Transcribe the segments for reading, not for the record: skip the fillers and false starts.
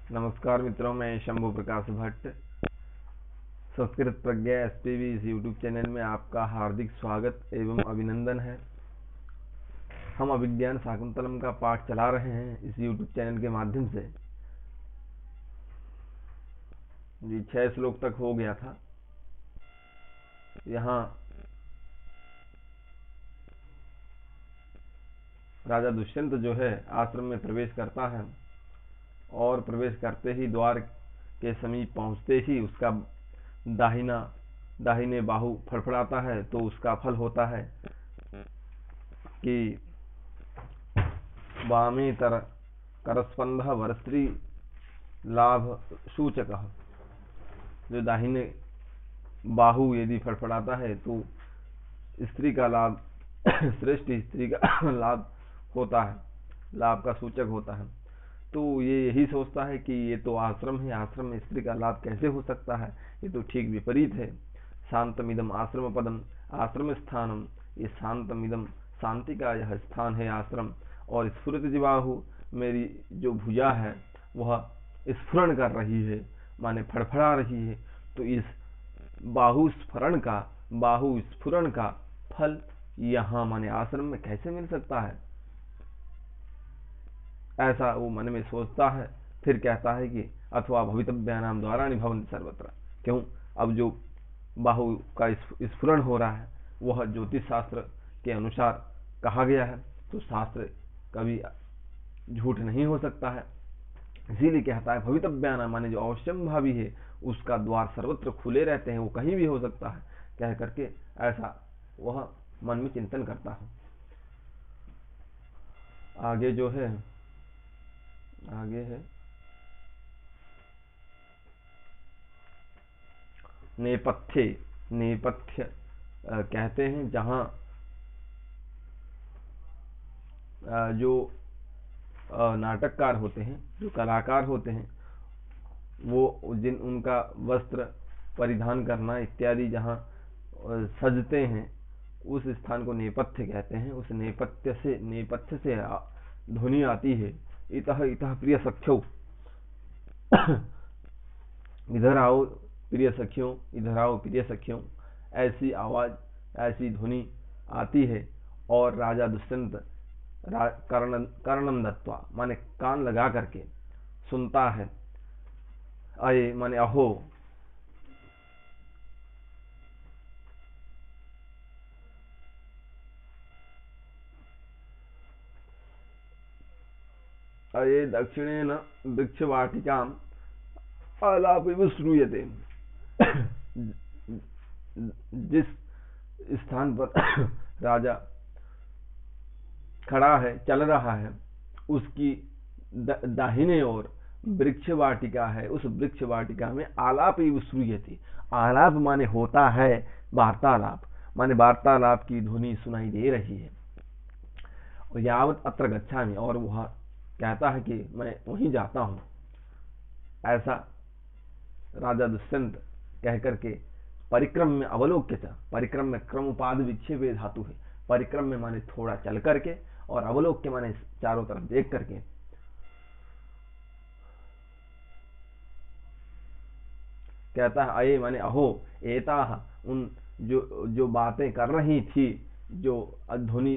नमस्कार मित्रों, मैं शंभु प्रकाश भट्ट संस्कृत प्रज्ञा एसपीवी इस यूट्यूब चैनल में आपका हार्दिक स्वागत एवं अभिनंदन है। हम अभिज्ञान शाकुंतलम का पाठ चला रहे हैं इस यूट्यूब चैनल के माध्यम से। जी 6 श्लोक तक हो गया था। यहाँ राजा दुष्यंत जो है आश्रम में प्रवेश करता है और प्रवेश करते ही द्वार के समीप पहुंचते ही उसका दाहिने बाहु फड़फड़ाता है, तो उसका फल होता है कि वामेतर करस्पंद वरस्त्री लाभ सूचक। जो दाहिने बाहु यदि फड़फड़ाता है तो स्त्री का लाभ श्रेष्ठ स्त्री का लाभ होता है, लाभ का सूचक होता है। तो ये यही सोचता है कि ये तो आश्रम है, आश्रम में स्त्री का लाभ कैसे हो सकता है, ये तो ठीक विपरीत है। शांतमिदम आश्रम पदम आश्रम स्थानम, ये शांतमिदम शांति का यह स्थान है आश्रम। और स्फुरित जिबाहु, मेरी जो भुजा है वह स्फुरण कर रही है, माने फड़फड़ा रही है। तो इस बाहु स्फुरण का फल यहाँ माने आश्रम में कैसे मिल सकता है, ऐसा वो मन में सोचता है। फिर कहता है कि अथवा भवितव्यानाम द्वारा भवन्ति सर्वत्र। क्यों? अब जो बाहु का स्फुरण हो रहा है वह ज्योतिष शास्त्र के अनुसार कहा गया है, तो शास्त्र कभी झूठ नहीं हो सकता है। इसीलिए कहता है भवितव्यानाम, माने जो अवश्यम भावी है उसका द्वार सर्वत्र खुले रहते हैं, वो कहीं भी हो सकता है, कह करके ऐसा वह मन में चिंतन करता है। आगे जो है आगे है नेपथ्य कहते हैं जहां जो नाटककार होते हैं, जो कलाकार होते हैं, वो जिन उनका वस्त्र परिधान करना इत्यादि जहां सजते हैं, उस स्थान को नेपथ्य कहते हैं। उस नेपथ्य से ध्वनि आती है, इतः इतः प्रिय सख्यो इधर आओ प्रिय सखियों, इधर आओ प्रिय सखियों, ऐसी आवाज, ऐसी ध्वनि आती है। और राजा दुष्यंत कर्णम दत्वा, माने कान लगा करके सुनता है। अये माने अहो, अये दक्षिणेन वृक्षवाटिकाम आलापिव श्रूयते। जिस स्थान पर राजा खड़ा है, चल रहा है, उसकी दाहिने ओर वृक्ष वाटिका है। उस वृक्ष वाटिका में आलाप श्रूयते, आलाप माने होता है वार्तालाप, माने वार्तालाप की ध्वनि सुनाई दे रही है। और यावत अत्र गच्छामि, और वह कहता है कि मैं वहीं जाता हूं। ऐसा राजा दुष्यंत कह करके परिक्रम में अवलोक्य, परिक्रम में क्रम उपाद विक्षेप धातु है। परिक्रम में माने थोड़ा चल करके, और अवलोक्य माने चारों तरफ देख करके। कहता है अये माने अहो, एता, उन जो बातें कर रही थी, जो ध्वनि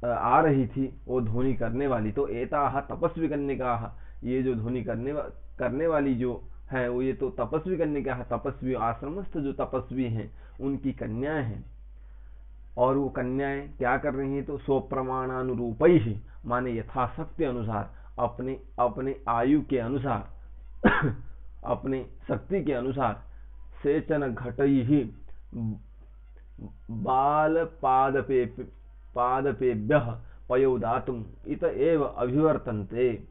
आ रही थी, वो ध्वनि करने वाली तो एता तपस्वी कन्यका, ये जो ध्वनि करने वाली जो है वो ये तो तपस्वी कन्यका है। तपस्वी आश्रमस्थ जो तपस्वी हैं उनकी कन्याएं हैं। और वो कन्याएं क्या कर रही हैं? तो स्वप्रमाणानुरूप ही, माने यथाशक्ति अनुसार, अपने अपने आयु के अनुसार अपने शक्ति के अनुसार सेचन घटई ही बाल पादपेभ्यः पयोदातुम इत एव अभिवर्तन्ते।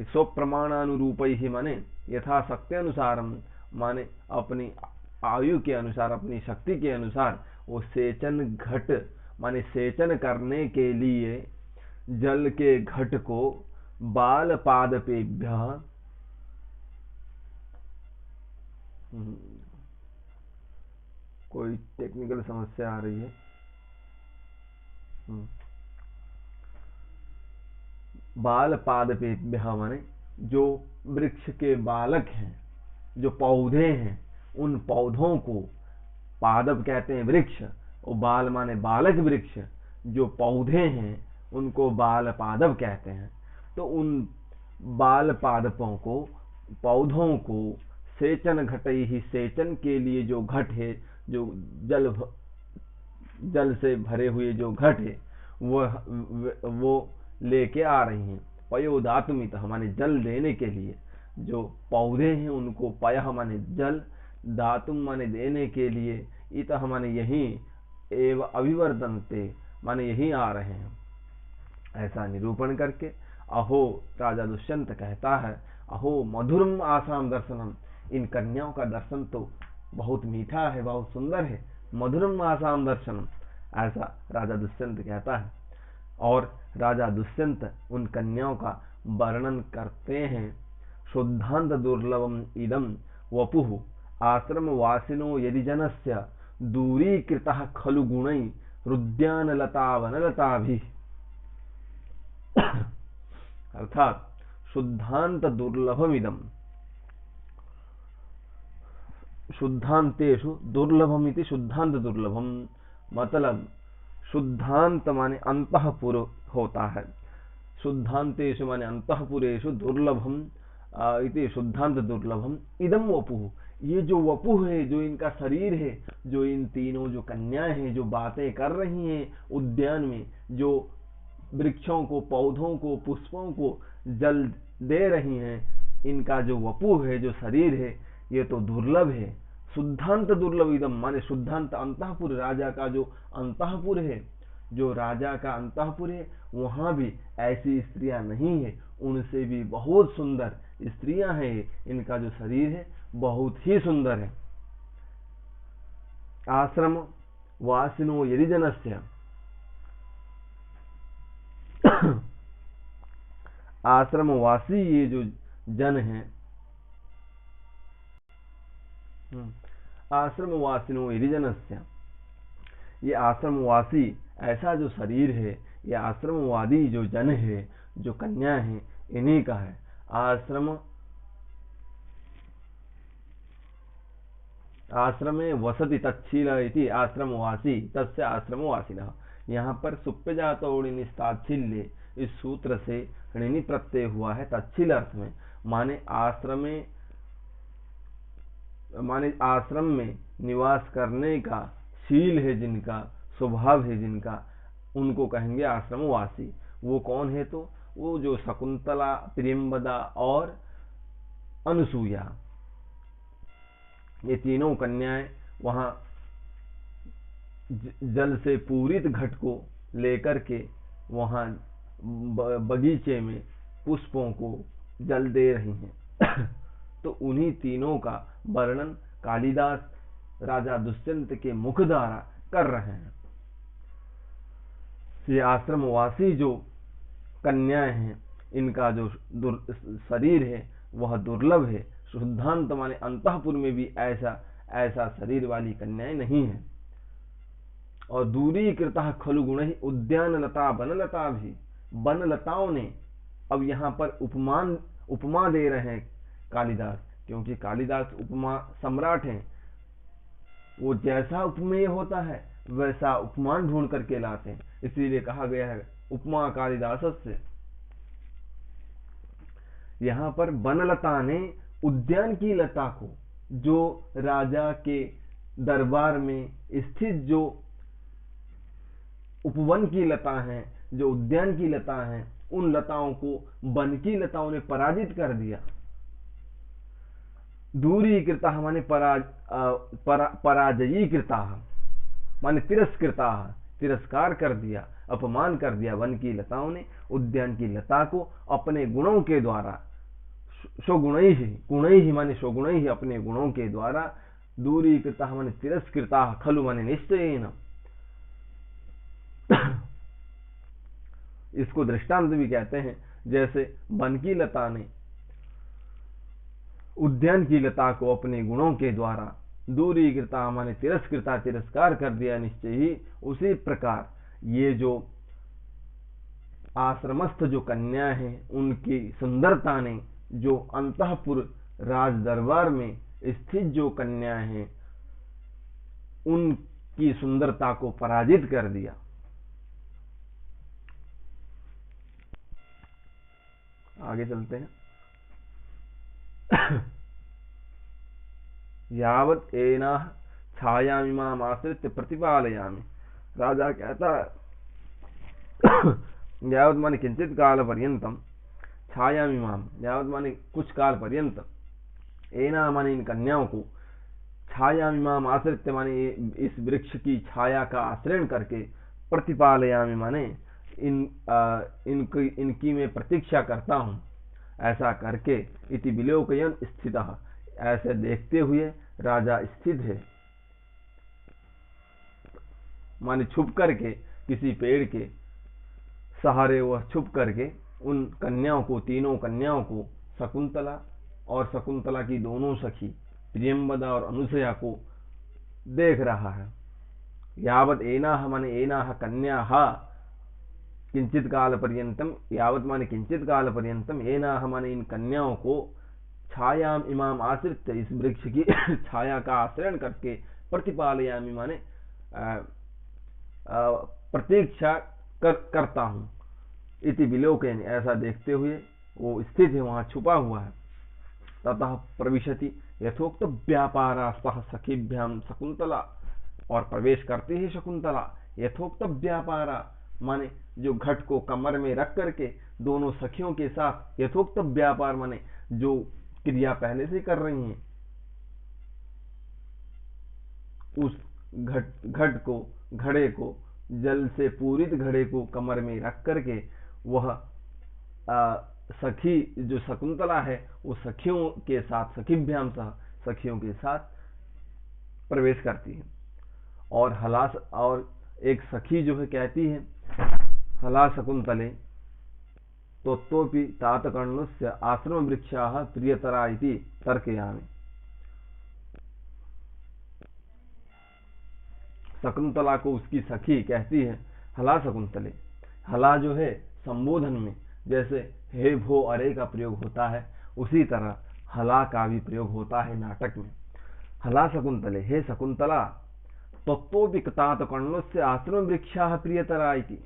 स्वप्रमाणानुरूप ही माने यथाशक्ति अनुसार, माने अपनी आयु के अनुसार, अपनी शक्ति के अनुसार वो सेचन घट, माने सेचन करने के लिए जल के घट को बाल पादपेभ्यः, कोई टेक्निकल समस्या आ रही है। बाल पादपेभ्यः माने जो वृक्ष के बालक हैं, जो पौधे हैं, उन पौधों को पादप कहते हैं वृक्ष, और बाल माने बालक वृक्ष, जो पौधे हैं उनको बाल पादप कहते हैं। तो उन बाल पादपों को, पौधों को सेचन घटई ही, सेचन के लिए जो घट है, जो जल से भरे हुए जो घट है वो लेके आ रही हैं। पयोदातुमित माने जल देने के लिए, जो पौधे हैं उनको पय माने जल, दातुम माने देने के लिए, इत माने यही, एव अभिवर्धनते माने यही आ रहे हैं। ऐसा निरूपण करके अहो, राजा दुष्यंत कहता है, अहो मधुरम आसाम दर्शनम, इन कन्याओं का दर्शन तो बहुत मीठा है, बहुत सुंदर है। मधुरम आसाम दर्शनम, ऐसा राजा दुष्यंत कहता है। और राजा दुष्यंत उन कन्याओं का वर्णन करते हैं। शुद्धांत दुर्लभम इदम वपुः आश्रम वासिनो यदि जनस्य दूरीकृतः खलु गुणै रुद्यान लता वनलताभिः। अर्थात शुद्धांत दुर्लभमिदम, शुद्धांतेषु दुर्लभमिति शुद्धांत दुर्लभम, मतलब शुद्धांत माने अंतःपुर होता है, शुद्धांतेषु माने अंतःपुरेषु दुर्लभम इति शुद्धांत दुर्लभम इदम वपुः, ये जो वपुः है, जो इनका शरीर है, जो इन तीनों जो कन्याएं हैं, जो बातें कर रही हैं उद्यान में, जो वृक्षों को, पौधों को, पुष्पों को जल दे रही हैं, इनका जो वपुः है, जो शरीर है, ये तो दुर्लभ है। शुद्धांत दुर्लभ इदम माने शुद्धांत अंतःपुर, राजा का जो अंतःपुर है, जो राजा का अंतःपुर है, वहां भी ऐसी स्त्रियां नहीं है, उनसे भी बहुत सुंदर स्त्रियां हैं। इनका जो शरीर है बहुत ही सुंदर है। आश्रम वासिनो यदि जनस्य, आश्रमवासी ये जो जन हैं, आश्रमवासिनो यदि जनस्य, ये आश्रमवासी ऐसा जो शरीर है, ये आश्रमवादी जो जन है, जो कन्या है, इन्हीं का है। आश्रमे वसति तच्छील इति आश्रमवासी तस्य आश्रमवासिनः। यहाँ पर सुप्यजातो ऋणिस्ताच्छील्ये, इस सूत्र से ऋणि प्रत्यय हुआ है तच्छील अर्थ में, माने आश्रम में निवास करने का शील है जिनका, स्वभाव है जिनका, उनको कहेंगे आश्रमवासी। वो कौन है? तो वो जो शकुंतला, प्रियंवदा और अनुसूया, ये तीनों कन्याएं वहां जल से पूरित घट को लेकर के वहां बगीचे में पुष्पों को जल दे रही हैं। तो उन्हीं तीनों का वर्णन कालिदास राजा दुष्यंत के मुख द्वारा कर रहे हैं। ये आश्रमवासी जो कन्याएं हैं, इनका जो शरीर है वह दुर्लभ है। शुद्धांत माने अंतःपुर में भी ऐसा शरीर वाली कन्याएं नहीं है। और दूरी कृता खलु गुण ही उद्यान लता बनलता भी, बनलताओं ने, अब यहाँ पर उपमा दे रहे हैं कालिदास, क्योंकि कालिदास उपमा सम्राट हैं। वो जैसा उपमेय होता है वैसा उपमान ढूंढ करके लाते हैं, इसीलिए कहा गया है उपमा कालिदास से। यहाँ पर बनलता ने उद्यान की लता को, जो राजा के दरबार में स्थित जो उपवन की लता हैं, जो उद्यान की लता हैं, उन लताओं को वन की लताओं ने पराजित कर दिया। दूरी कृता माने पराजयी कृता माने तिरस्कृता, तिरस्कार कर दिया, अपमान कर दिया वन की लताओं ने उद्यान की लता को अपने गुणों के द्वारा। गुणै ही माने स्वगुणै ही, अपने गुणों के द्वारा। दूरी कृता माने तिरस्कृता, खलु माने निश्चयेन। इसको दृष्टांत भी कहते हैं, जैसे वन की लता ने उद्यान की लता को अपने गुणों के द्वारा दूरी कृता माने तिरस्कृता, तिरस्कार कर दिया निश्चय ही, उसी प्रकार ये जो आश्रमस्थ जो कन्या है उनकी सुंदरता ने जो अंतःपुर राज दरबार में स्थित जो कन्या है उनकी सुंदरता को पराजित कर दिया। आगे चलते हैं। यावत एना छायामिमाम आश्रित्य प्रतिपालयामि। राजा कहता है यावत माने किंचित काल पर्यंतम, छायामिमाम यावत माने कुछ काल पर्यंत, एना माने इन कन्याओं को, छायामिमाम आश्रित्य माने इस वृक्ष की छाया का आश्रय करके, प्रतिपालयामि माने इनकी मैं प्रतीक्षा करता हूं। ऐसा करके इति विलोकयन् स्थितः, ऐसे देखते हुए राजा स्थित है। माने छुप करके किसी पेड़ के सहारे वह छुप करके उन कन्याओं को, तीनों कन्याओं को, शकुंतला और शकुंतला की दोनों सखी प्रियंवदा और अनुसया को देख रहा है। यावत एनाह माने एनाह कन्याः किंचित काल पर्यंतम, यावत माने किंचित काल पर्यंतम, एनाह माने इन कन्याओं को, छायाम इमाम आश्रित इस वृक्ष की छाया का आश्रय करके, प्रतिपालयामि माने प्रतीक्षा करता हूं। इति विलोकयन्, ऐसा देखते हुए वो स्थित है, वहां छुपा हुआ है। ततः प्रविशति यथोक्त व्यापारा सह सखीभ्याम शकुंतला, और प्रवेश करते ही शकुंतला यथोक्त व्यापारा माने जो घट को कमर में रख करके दोनों सखियों के साथ, यथोक्त व्यापार माने जो क्रिया पहले से कर रही हैं, उस घट को, घड़े को, जल से पूरित घड़े को कमर में रख करके वह सखी जो शकुंतला है वो सखियों के साथ, सखीभ्याम सह सखियों के साथ प्रवेश करती है। और हलास, और एक सखी जो है कहती है, हला शकुंतले तोपि तातकर्णस्य आश्रम वृक्षाः प्रियतरा इति तर्कयामि। शकुंतला को उसकी सखी कहती है हला शकुंतले। हला जो है संबोधन में जैसे हे भो अरे का प्रयोग होता है, उसी तरह हला का भी प्रयोग होता है नाटक में। हला शकुंतले, हे शकुंतला, तत्तोपि तातकर्णस्य आश्रम वृक्षाः प्रियतरा इति।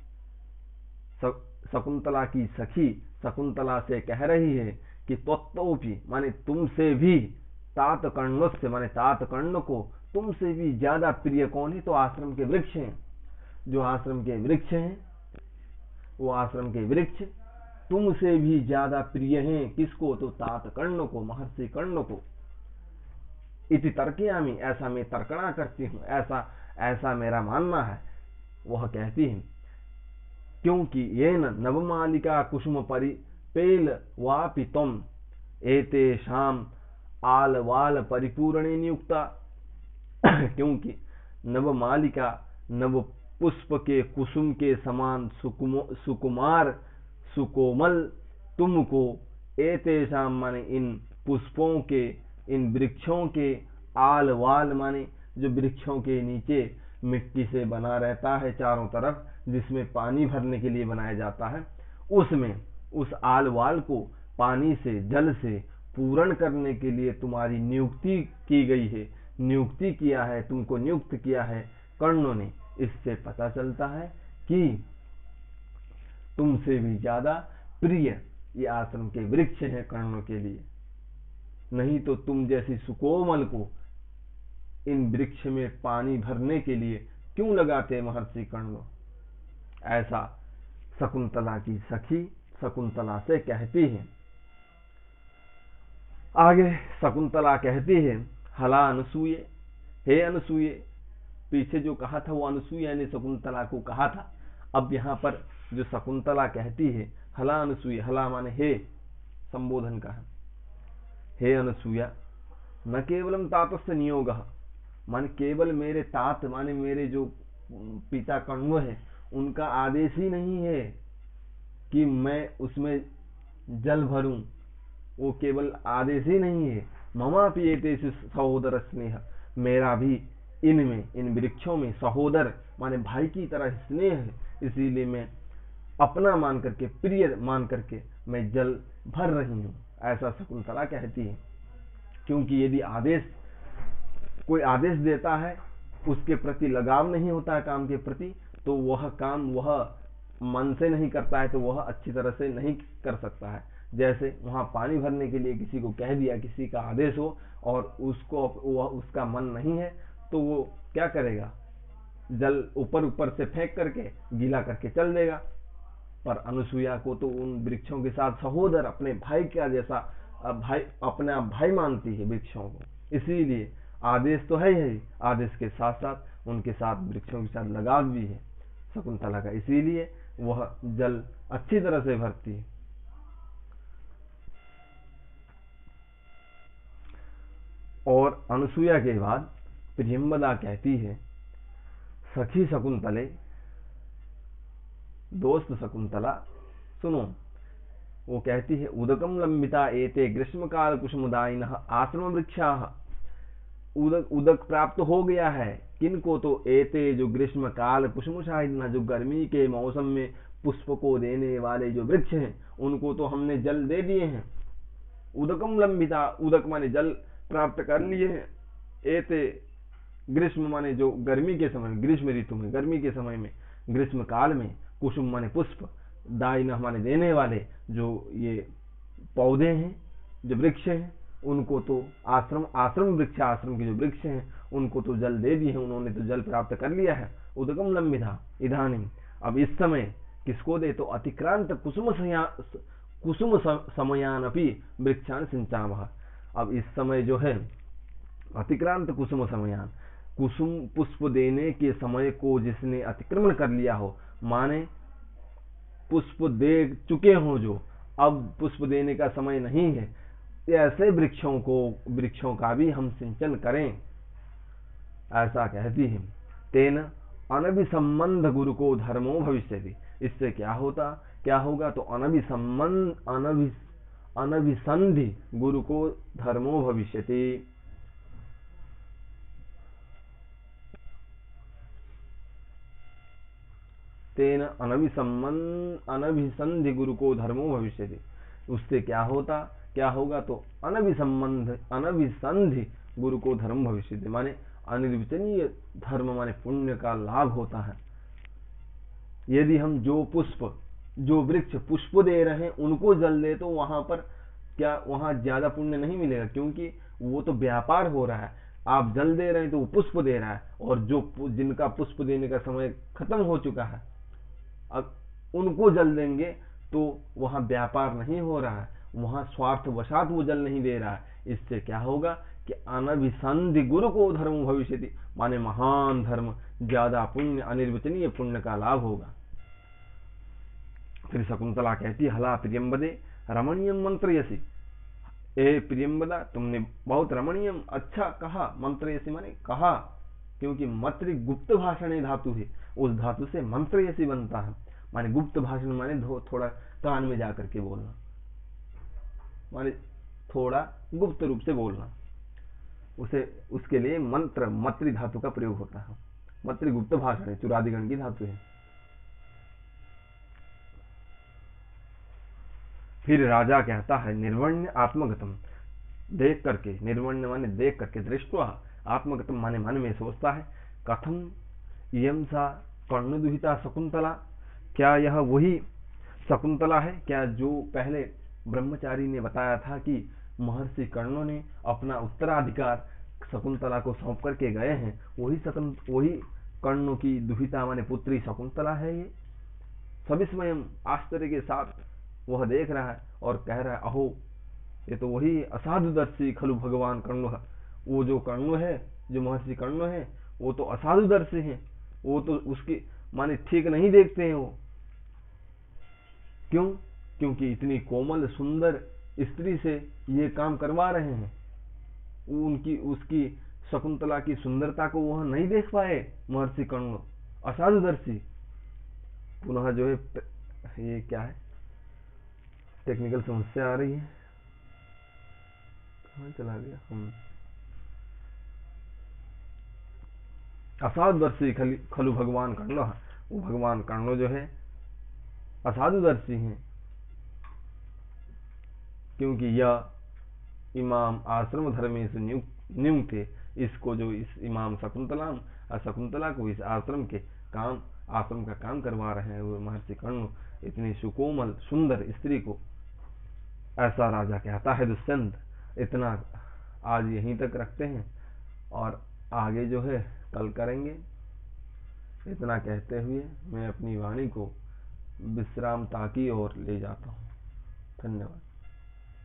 शकुंतला की सखी शकुंतला से कह रही है कि तत्तोपि माने तुमसे भी, तातकर्णस्य माने तातकर्ण को तुमसे भी ज्यादा प्रिय कौन है? तो आश्रम के वृक्ष हैं। जो आश्रम के वृक्ष हैं, वो आश्रम के वृक्ष तुमसे भी ज्यादा प्रिय हैं। किसको? तो तातकर्ण को, महर्षि कर्ण को। इति तर्कयामि, ऐसा मैं तर्कना करती हूं, ऐसा मेरा मानना है। वह कहती है क्योंकि येन नवमालिका कुसुम परिपेल वापि त्वम् एतेषाम आल वाल परिपूरणे नियुक्ता। क्योंकि नवमालिका, नव पुष्प के कुसुम के समान सुकुमार सुकोमल तुमको, एतेषाम माने इन पुष्पों के, इन वृक्षों के, आल वाल माने जो वृक्षों के नीचे मिट्टी से बना रहता है चारों तरफ, जिसमें पानी भरने के लिए बनाया जाता है, उसमें उस आल वाल को पानी से, जल से पूर्ण करने के लिए तुम्हारी नियुक्ति की गई है, नियुक्ति किया है, तुमको नियुक्त किया है कर्णों ने। इससे पता चलता है कि तुमसे भी ज्यादा प्रिय ये आश्रम के वृक्ष हैं कर्णों के लिए। नहीं तो तुम जैसी सुकोमल को इन वृक्ष में पानी भरने के लिए क्यों लगाते महर्षि कर्ण? ऐसा शकुंतला की सखी शकुंतला से कहती है। आगे शकुंतला कहती है हला अनसूये, हे अनसूये। पीछे जो कहा था वो अनसूया ने शकुंतला को कहा था। अब यहाँ पर जो शकुंतला कहती है हला अनसूये, हला माने हे, संबोधन का है। हे अनसूया, न केवलम तातस्य नियोगः, माने केवल मेरे तात माने मेरे जो पिता कण्व है उनका आदेश ही नहीं है कि मैं उसमें जल भरूं, वो केवल आदेश ही नहीं है। ममापि एतेषु सहोदर स्नेह, मेरा भी इनमें, इन वृक्षों में सहोदर माने भाई की तरह स्नेह है। इसीलिए मैं अपना मान करके, प्रिय मान करके मैं जल भर रही हूं, ऐसा शकुंतला कहती है। क्योंकि यदि कोई आदेश देता है, उसके प्रति लगाव नहीं होता है काम के प्रति, तो वह काम वह मन से नहीं करता है, तो वह अच्छी तरह से नहीं कर सकता है। जैसे वहां पानी भरने के लिए किसी को कह दिया, किसी का आदेश हो और उसका मन नहीं है, तो वो क्या करेगा, जल ऊपर ऊपर से फेंक करके गीला करके चल देगा। पर अनुसुईया को तो उन वृक्षों के साथ सहोदर, अपने भाई का जैसा भाई, अपना भाई मानती है वृक्षों को। इसीलिए आदेश तो है ही, आदेश के साथ साथ उनके साथ वृक्षों के साथ लगाव भी है शकुंतला का, इसीलिए वह जल अच्छी तरह से भरती है। और अनुसुईया के बाद प्रियंवदा कहती है, सखी शकुंतले, दोस्त शकुंतला सुनो। वो कहती है, उदकम लंबिता एते ग्रीष्म काल कुसुमदायिनः आश्रम वृक्षाः। उदक प्राप्त हो गया है किनको, तो एते जो ग्रीष्म काल कुसुमदायिनः, जो गर्मी के मौसम में पुष्प को देने वाले जो वृक्ष हैं, उनको तो हमने जल दे दिए हैं। उदकम लंबिता, उदक माने जल प्राप्त कर लिए हैं। एते ग्रीष्म माने जो गर्मी के समय, ग्रीष्म ऋतु में, गर्मी के समय में, ग्रीष्म काल में, कुसुम माने पुष्प, दायिनः माने देने वाले, जो ये पौधे हैं, जो वृक्ष हैं, उनको तो आश्रम वृक्ष, आश्रम के जो वृक्ष हैं उनको तो जल दे दिए हैं, उन्होंने तो जल प्राप्त कर लिया है। उदकम लंबिता इदानीं, अब इस समय किसको दे, तो अतिक्रांत कुसुम समयानपि वृक्षान सिंचामः। अब इस समय जो है अतिक्रांत कुसुम समयान, कुसुम पुष्प देने के समय को जिसने अतिक्रमण कर लिया हो, माने पुष्प दे चुके हो, जो अब पुष्प देने का समय नहीं है, ऐसे वृक्षों का भी हम सिंचन करें, ऐसा कहती है। तेन अनभिसंबंध गुरु को धर्मो भविष्यति। इससे क्या होगा, तो अनभिसंधि गुरु को धर्मो भविष्यति। तेन अनभिसंधि गुरु को धर्मो भविष्यति। उससे क्या होगा, तो अनभिसंधि गुरु को धर्म भविष्यति, माने अनिर्वचनीय धर्म माने पुण्य का लाभ होता है। यदि हम जो वृक्ष पुष्प दे रहे हैं उनको जल दे, तो वहां ज्यादा पुण्य नहीं मिलेगा, क्योंकि वो तो व्यापार हो रहा है। आप जल दे रहे हैं तो वो पुष्प दे रहा है, और जिनका पुष्प देने का समय खत्म हो चुका है, अब उनको जल देंगे तो वहां व्यापार नहीं हो रहा है, वहां स्वार्थवशात वो जल नहीं दे रहा है। इससे क्या होगा कि अनभिसंधि गुरु को धर्म भविष्यति, माने महान धर्म, ज्यादा पुण्य, अनिर्वचनीय पुण्य का लाभ होगा। फिर शकुंतला कहती, हला प्रियंवदे रमणीयम मंत्रयसी। ए प्रियंवदा, तुमने बहुत रमणीयम, अच्छा कहा, मंत्रयसी माने कहा, क्योंकि मंत्र गुप्त भाषण धातु है, उस धातु से मंत्रयसी बनता है, माने गुप्त भाषण माने थोड़ा कान में जाकर के बोलना, माने थोड़ा गुप्त रूप से बोलना, उसके लिए मंत्री धातु का प्रयोग होता है। मंत्री गुप्त भाषण है, चुरादिगण की धातु है। फिर राजा कहता है, निर्वण्य आत्मगतम, देख करके, निर्वण्य माने देख करके, दृष्टवा, आत्मगतम माने मन में सोचता है, कथम इयं सा कर्णदुहिता शकुंतला, क्या यह वही शकुंतला है क्या जो पहले ब्रह्मचारी ने बताया था कि महर्षि कर्णों ने अपना उत्तराधिकार शकुंतला को सौंप करके गए हैं, वही कर्णों की दुहिता माने पुत्री शकुंतला है ये। सभी स्वयं आश्चर्य के साथ वह देख रहा है और कह रहा है, अहो ये तो वही असाधुदर्शी खलु भगवान कर्ण। वो जो कर्ण है, जो महर्षि कर्ण है, वो तो असाधुदर्शी हैं, वो तो उसकी माने ठीक नहीं देखते हैं वो। क्यों? क्योंकि इतनी कोमल सुंदर स्त्री से ये काम करवा रहे हैं, उसकी शकुंतला की सुंदरता को वह नहीं देख पाए महर्षि कर्ण, असाधुदर्शी। पुनः जो है, ये क्या है, टेक्निकल समस्या आ रही है, कहाँ चला गया हम, असाधुदर्शी खलु भगवान कर्ण। वो भगवान कर्ण जो है असाधुदर्शी हैं, क्योंकि यह इमाम आश्रम धर्मेशु नियुक्त थे। इसको जो इस इमाम शकुंतला को इस आश्रम का काम करवा रहे हैं वो महर्षि कर्ण, इतनी सुकोमल सुंदर स्त्री को, ऐसा राजा कहता है दुष्यंत। इतना आज यहीं तक रखते हैं और आगे जो है कल करेंगे। इतना कहते हुए मैं अपनी वाणी को विश्रामता की ओर ले जाता हूँ। धन्यवाद।